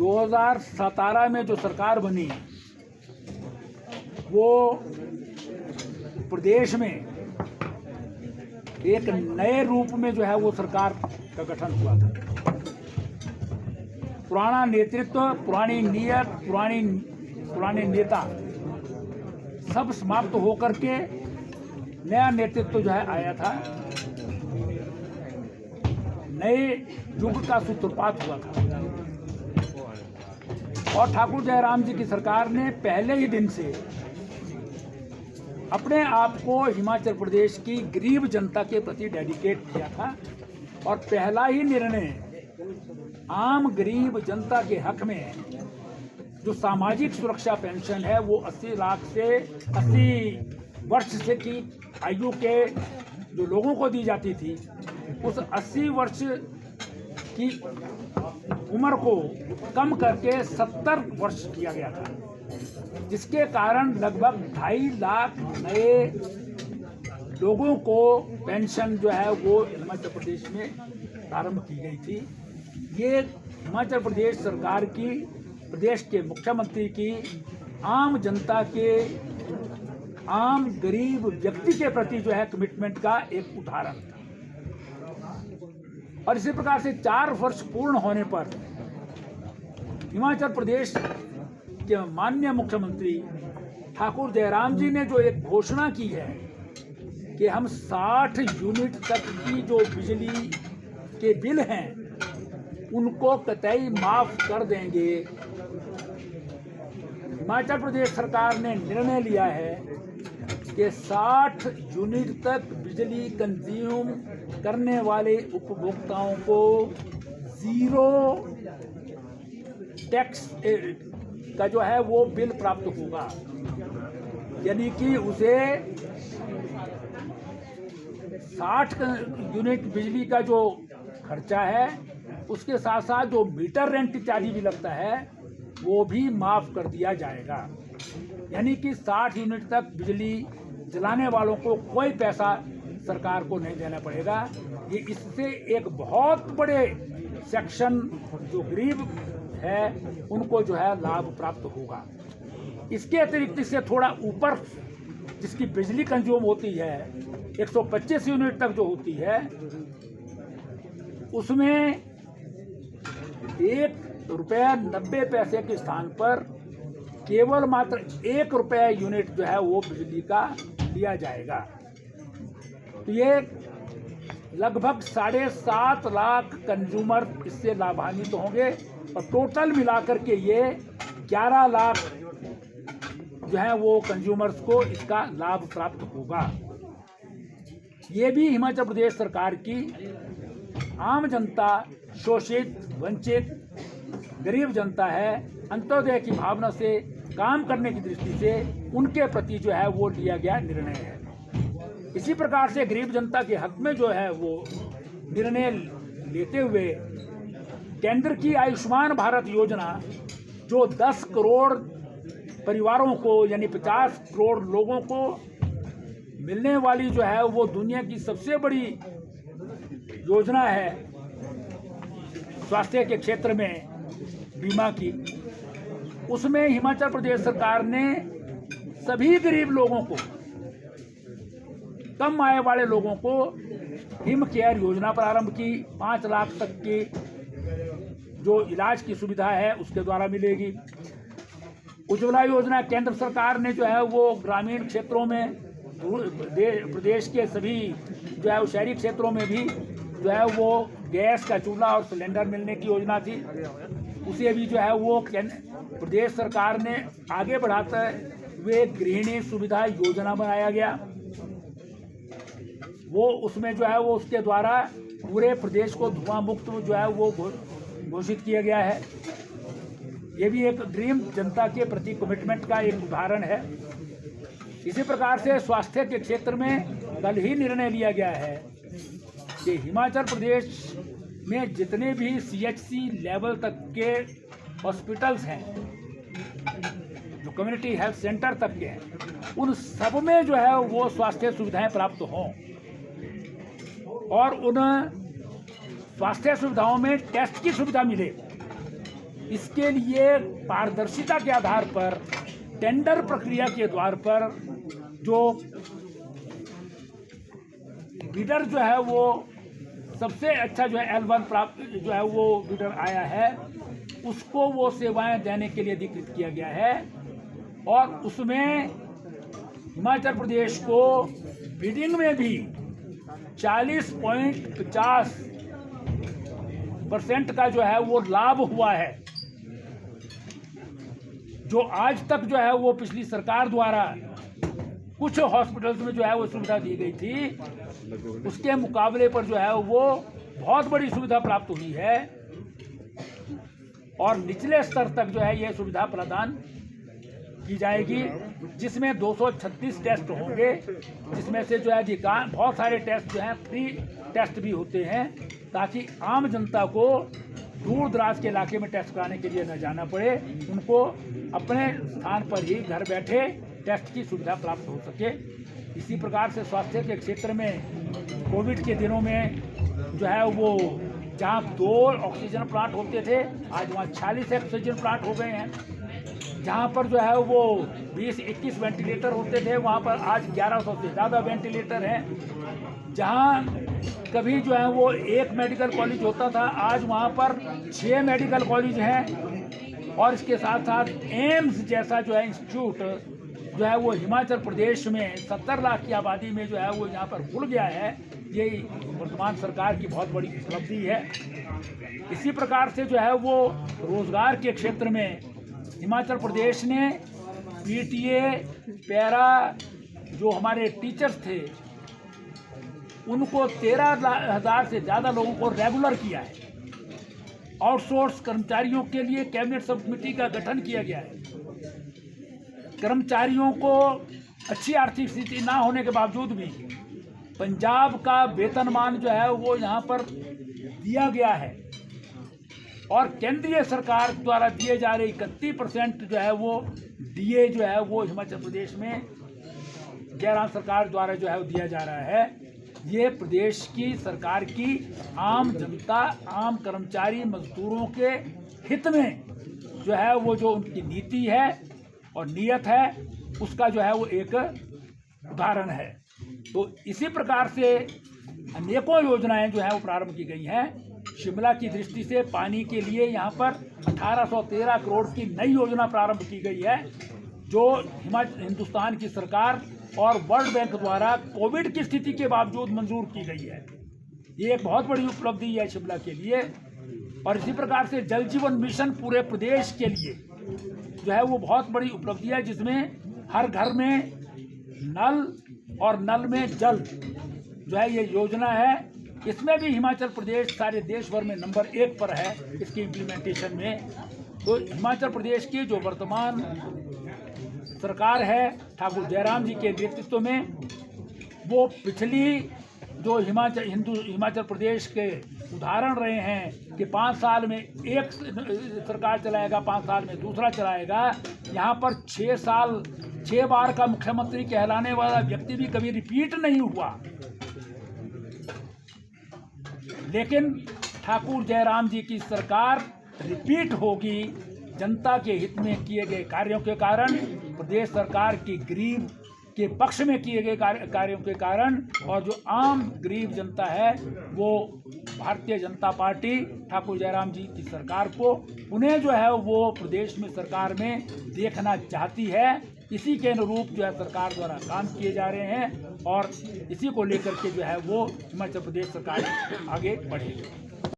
2017 में जो सरकार बनी वो प्रदेश में एक नए रूप में जो है वो सरकार का गठन हुआ था। पुराना नेतृत्व, पुरानी नीयत, पुराने नेता सब समाप्त होकर के नया नेतृत्व जो है आया था। नए युग का सूत्रपात हुआ था और ठाकुर जयराम जी की सरकार ने पहले ही दिन से अपने आप को हिमाचल प्रदेश की गरीब जनता के प्रति डेडिकेट किया था और पहला ही निर्णय आम गरीब जनता के हक में जो सामाजिक सुरक्षा पेंशन है वो 80 लाख से 80 वर्ष से की आयु के जो लोगों को दी जाती थी उस 80 वर्ष की उम्र को कम करके 70 वर्ष किया गया था, जिसके कारण लगभग 2.5 लाख नए लोगों को पेंशन जो है वो हिमाचल प्रदेश में प्रारंभ की गई थी। ये हिमाचल प्रदेश सरकार की, प्रदेश के मुख्यमंत्री की आम जनता के, आम गरीब व्यक्ति के प्रति जो है कमिटमेंट का एक उदाहरण था। और इसी प्रकार से 4 वर्ष पूर्ण होने पर हिमाचल प्रदेश के माननीय मुख्यमंत्री ठाकुर जयराम जी ने जो एक घोषणा की है कि हम 60 यूनिट तक की जो बिजली के बिल हैं उनको कतई माफ कर देंगे। हिमाचल प्रदेश सरकार ने निर्णय लिया है कि 60 यूनिट तक बिजली कंज्यूम करने वाले उपभोक्ताओं को 0 टैक्स का जो है वो बिल प्राप्त होगा, यानी कि उसे 60 यूनिट बिजली का जो खर्चा है उसके साथ साथ जो मीटर रेंट इत्यादि भी लगता है वो भी माफ कर दिया जाएगा। यानी कि 60 यूनिट तक बिजली जलाने वालों को कोई पैसा सरकार को नहीं देना पड़ेगा। ये इससे एक बहुत बड़े सेक्शन जो गरीब है उनको जो है लाभ प्राप्त होगा। इसके अतिरिक्त इससे थोड़ा ऊपर जिसकी बिजली कंज्यूम होती है 125 यूनिट तक जो होती है उसमें ₹1.90 के स्थान पर केवल मात्र ₹1 यूनिट जो है वो बिजली का दिया जाएगा। तो ये लगभग 7.5 लाख कंज्यूमर इससे लाभान्वित होंगे और टोटल मिलाकर के ये 11 लाख जो है वो कंज्यूमर्स को इसका लाभ प्राप्त होगा। ये भी हिमाचल प्रदेश सरकार की आम जनता, शोषित, वंचित, गरीब जनता है, अंत्योदय की भावना से काम करने की दृष्टि से उनके प्रति जो है वो लिया गया निर्णय है। इसी प्रकार से गरीब जनता के हक में जो है वो निर्णय लेते हुए केंद्र की आयुष्मान भारत योजना जो 10 करोड़ परिवारों को यानी 50 करोड़ लोगों को मिलने वाली जो है वो दुनिया की सबसे बड़ी योजना है स्वास्थ्य के क्षेत्र में बीमा की, उसमें हिमाचल प्रदेश सरकार ने सभी गरीब लोगों को, कम आय वाले लोगों को हिम केयर योजना प्रारंभ की। 5 लाख तक की जो इलाज की सुविधा है उसके द्वारा मिलेगी। उज्ज्वला योजना केंद्र सरकार ने जो है वो ग्रामीण क्षेत्रों में, प्रदेश के सभी जो है शहरी क्षेत्रों में भी जो है वो गैस का चूल्हा और सिलेंडर मिलने की योजना थी, उसे भी जो है वो प्रदेश सरकार ने आगे बढ़ाते हुए गृहिणी सुविधा योजना बनाया गया। वो उसमें जो है वो उसके द्वारा पूरे प्रदेश को धुआं मुक्त जो है वो घोषित किया गया है। ये भी एक ड्रीम जनता के प्रति कमिटमेंट का एक उदाहरण है। इसी प्रकार से स्वास्थ्य के क्षेत्र में कल ही निर्णय लिया गया है कि हिमाचल प्रदेश में जितने भी CHC लेवल तक के हॉस्पिटल्स हैं, जो कम्युनिटी हेल्थ सेंटर तक के हैं, उन सब में जो है वो स्वास्थ्य सुविधाएं प्राप्त हों और उन स्वास्थ्य सुविधाओं में टेस्ट की सुविधा मिले। इसके लिए पारदर्शिता के आधार पर टेंडर प्रक्रिया के द्वार पर जो बिडर जो है वो सबसे अच्छा जो है L1 प्राप्त जो है वो बिडर आया है, उसको वो सेवाएं देने के लिए अधिकृत किया गया है। और उसमें हिमाचल प्रदेश को बिडिंग में भी 40.50% का जो है वो लाभ हुआ है, जो आज तक जो है वो पिछली सरकार द्वारा कुछ हॉस्पिटल्स में जो है वो सुविधा दी गई थी, उसके मुकाबले पर जो है वो बहुत बड़ी सुविधा प्राप्त हुई है। और निचले स्तर तक जो है ये सुविधा प्रदान की जाएगी, जिसमें 236 टेस्ट होंगे, जिसमें से जो है अधिकांश बहुत सारे टेस्ट जो हैं फ्री टेस्ट भी होते हैं, ताकि आम जनता को दूर दराज के इलाके में टेस्ट कराने के लिए न जाना पड़े, उनको अपने स्थान पर ही घर बैठे टेस्ट की सुविधा प्राप्त हो सके। इसी प्रकार से स्वास्थ्य के क्षेत्र में कोविड के दिनों में जो है वो जहाँ 2 ऑक्सीजन प्लांट होते थे, आज वहाँ 46 ऑक्सीजन प्लांट हो गए हैं। जहाँ पर जो है वो 20-21 वेंटिलेटर होते थे, वहाँ पर आज 1100 से ज़्यादा वेंटिलेटर हैं। जहाँ कभी जो है वो 1 मेडिकल कॉलेज होता था, आज वहाँ पर 6 मेडिकल कॉलेज हैं। और इसके साथ साथ एम्स जैसा जो है इंस्टीट्यूट जो है वो हिमाचल प्रदेश में 70 लाख की आबादी में जो है वो यहाँ पर खुल गया है। ये वर्तमान सरकार की बहुत बड़ी उपलब्धि है। इसी प्रकार से जो है वो रोजगार के क्षेत्र में हिमाचल प्रदेश ने पीटीए पैरा जो हमारे टीचर्स थे उनको 13,000 से ज़्यादा लोगों को रेगुलर किया है। आउटसोर्स कर्मचारियों के लिए कैबिनेट सब कमेटी का गठन किया गया है। कर्मचारियों को अच्छी आर्थिक स्थिति ना होने के बावजूद भी पंजाब का वेतनमान जो है वो यहाँ पर दिया गया है। और केंद्रीय सरकार द्वारा दिए जा रहे 31% जो है वो डीए जो है वो हिमाचल प्रदेश में जयराम सरकार द्वारा जो है वो दिया जा रहा है। ये प्रदेश की सरकार की आम जनता, आम कर्मचारी, मजदूरों के हित में जो है वो जो उनकी नीति है और नीयत है, उसका जो है वो एक उदाहरण है। तो इसी प्रकार से अनेकों योजनाएं जो है वो प्रारंभ की गई हैं। शिमला की दृष्टि से पानी के लिए यहाँ पर 1813 करोड़ की नई योजना प्रारंभ की गई है, जो हिंदुस्तान की सरकार और वर्ल्ड बैंक द्वारा कोविड की स्थिति के बावजूद मंजूर की गई है। ये एक बहुत बड़ी उपलब्धि है शिमला के लिए। और इसी प्रकार से जल जीवन मिशन पूरे प्रदेश के लिए जो है वो बहुत बड़ी उपलब्धि है, जिसमें हर घर में नल और नल में जल जो है ये योजना है। इसमें भी हिमाचल प्रदेश सारे देश भर में नंबर 1 पर है इसकी इम्प्लीमेंटेशन में। तो हिमाचल प्रदेश की जो वर्तमान सरकार है ठाकुर जयराम जी के नेतृत्व में, वो पिछली जो हिमाचल प्रदेश के उदाहरण रहे हैं कि 5 साल में एक सरकार चलाएगा, 5 साल में दूसरा चलाएगा। यहाँ पर 6 बार का मुख्यमंत्री कहलाने वाला व्यक्ति भी कभी रिपीट नहीं हुआ। लेकिन ठाकुर जयराम जी की सरकार रिपीट होगी जनता के हित में किए गए कार्यों के कारण, प्रदेश सरकार की गरीब के पक्ष में किए गए कार्यों के कारण। और जो आम गरीब जनता है वो भारतीय जनता पार्टी ठाकुर जयराम जी की सरकार को उन्हें जो है वो प्रदेश में सरकार में देखना चाहती है। इसी के अनुरूप जो है सरकार द्वारा काम किए जा रहे हैं और इसी को लेकर के जो है वो हिमाचल प्रदेश सरकार आगे बढ़ेगी।